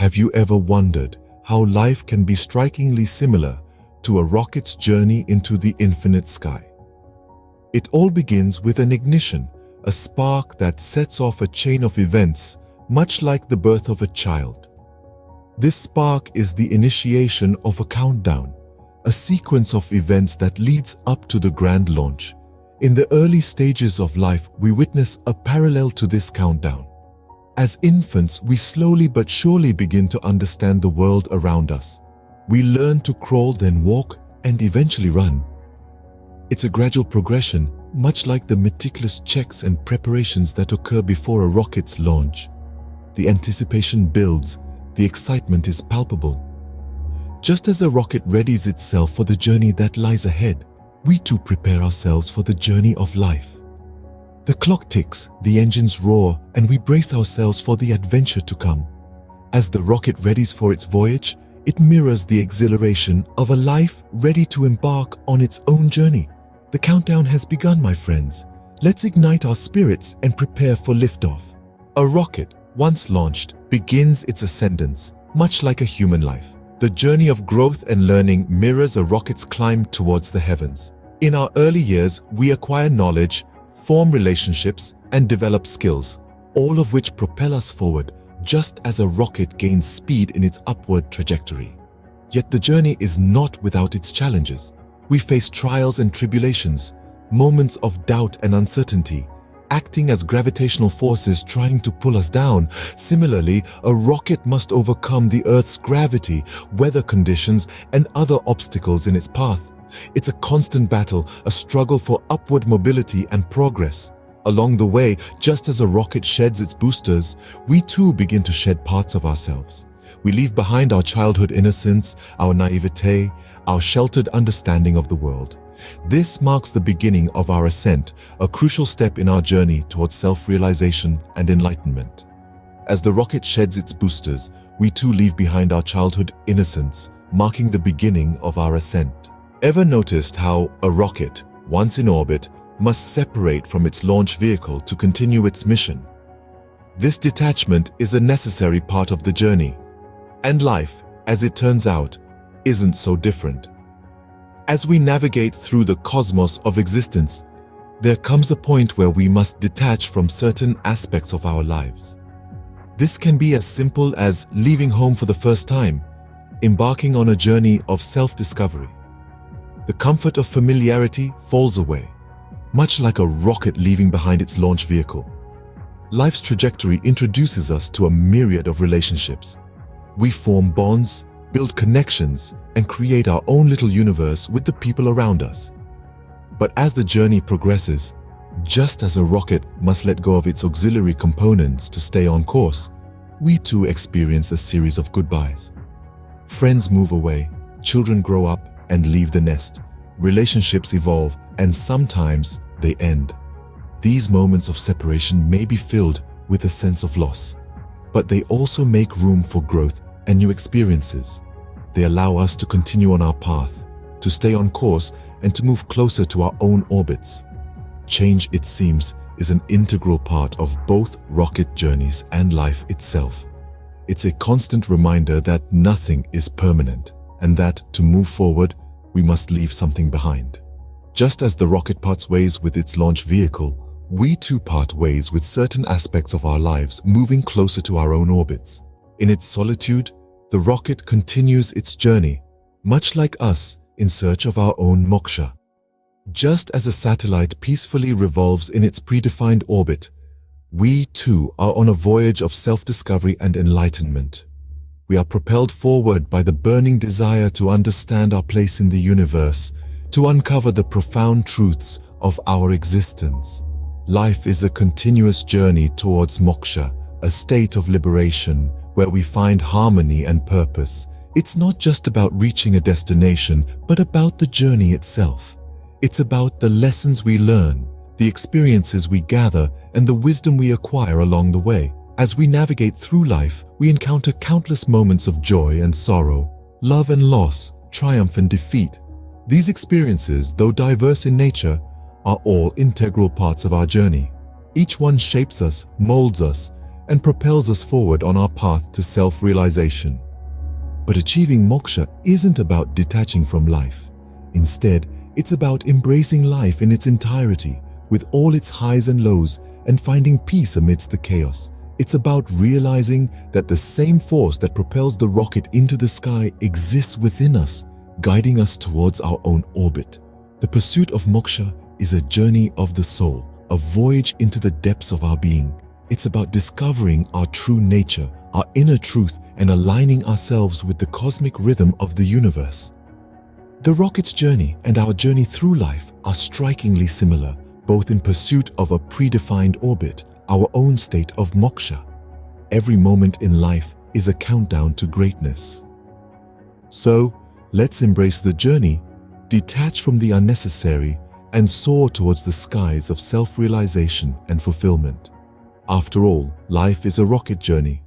Have you ever wondered how life can be strikingly similar to a rocket's journey into the infinite sky? It all begins with an ignition, a spark that sets off a chain of events, much like the birth of a child. This spark is the initiation of a countdown, a sequence of events that leads up to the grand launch. In the early stages of life, we witness a parallel to this countdown. As infants, we slowly but surely begin to understand the world around us. We learn to crawl, then walk, and eventually run. It's a gradual progression, much like the meticulous checks and preparations that occur before a rocket's launch. The anticipation builds, the excitement is palpable. Just as a rocket readies itself for the journey that lies ahead, we too prepare ourselves for the journey of life. The clock ticks, the engines roar, and we brace ourselves for the adventure to come. As the rocket readies for its voyage, it mirrors the exhilaration of a life ready to embark on its own journey. The countdown has begun, my friends. Let's ignite our spirits and prepare for liftoff. A rocket, once launched, begins its ascendance, much like a human life. The journey of growth and learning mirrors a rocket's climb towards the heavens. In our early years, we acquire knowledge, form relationships, and develop skills, all of which propel us forward, just as a rocket gains speed in its upward trajectory. Yet the journey is not without its challenges. We face trials and tribulations, moments of doubt and uncertainty, acting as gravitational forces trying to pull us down. Similarly, a rocket must overcome the Earth's gravity, weather conditions, and other obstacles in its path. It's a constant battle, a struggle for upward mobility and progress. Along the way, just as a rocket sheds its boosters, we too begin to shed parts of ourselves. We leave behind our childhood innocence, our naivete, our sheltered understanding of the world. This marks the beginning of our ascent, a crucial step in our journey towards self-realization and enlightenment. As the rocket sheds its boosters, we too leave behind our childhood innocence, marking the beginning of our ascent. Ever noticed how a rocket, once in orbit, must separate from its launch vehicle to continue its mission? This detachment is a necessary part of the journey. And life, as it turns out, isn't so different. As we navigate through the cosmos of existence, there comes a point where we must detach from certain aspects of our lives. This can be as simple as leaving home for the first time, embarking on a journey of self-discovery. The comfort of familiarity falls away, much like a rocket leaving behind its launch vehicle. Life's trajectory introduces us to a myriad of relationships. We form bonds, build connections, and create our own little universe with the people around us. But as the journey progresses, just as a rocket must let go of its auxiliary components to stay on course, we too experience a series of goodbyes. Friends move away, children grow up and leave the nest, relationships evolve, and sometimes they end. These moments of separation may be filled with a sense of loss, but they also make room for growth and new experiences. They allow us to continue on our path, to stay on course, and to move closer to our own orbits. Change, it seems, is an integral part of both rocket journeys and life itself. It's a constant reminder that nothing is permanent, and that to move forward, we must leave something behind. Just as the rocket parts ways with its launch vehicle, we too part ways with certain aspects of our lives, moving closer to our own orbits. In its solitude, the rocket continues its journey, much like us, in search of our own moksha. Just as a satellite peacefully revolves in its predefined orbit, we too are on a voyage of self-discovery and enlightenment. We are propelled forward by the burning desire to understand our place in the universe, to uncover the profound truths of our existence. Life is a continuous journey towards moksha, a state of liberation where we find harmony and purpose. It's not just about reaching a destination, but about the journey itself. It's about the lessons we learn, the experiences we gather, and the wisdom we acquire along the way. As we navigate through life, we encounter countless moments of joy and sorrow, love and loss, triumph and defeat. These experiences, though diverse in nature, are all integral parts of our journey. Each one shapes us, molds us, and propels us forward on our path to self-realization. But achieving moksha isn't about detaching from life. Instead, it's about embracing life in its entirety, with all its highs and lows, and finding peace amidst the chaos. It's about realizing that the same force that propels the rocket into the sky exists within us, guiding us towards our own orbit. The pursuit of moksha is a journey of the soul, a voyage into the depths of our being. It's about discovering our true nature, our inner truth, and aligning ourselves with the cosmic rhythm of the universe. The rocket's journey and our journey through life are strikingly similar, both in pursuit of a predefined orbit, our own state of moksha. Every moment in life is a countdown to greatness. So, let's embrace the journey, detach from the unnecessary, and soar towards the skies of self-realization and fulfillment. After all, life is a rocket journey,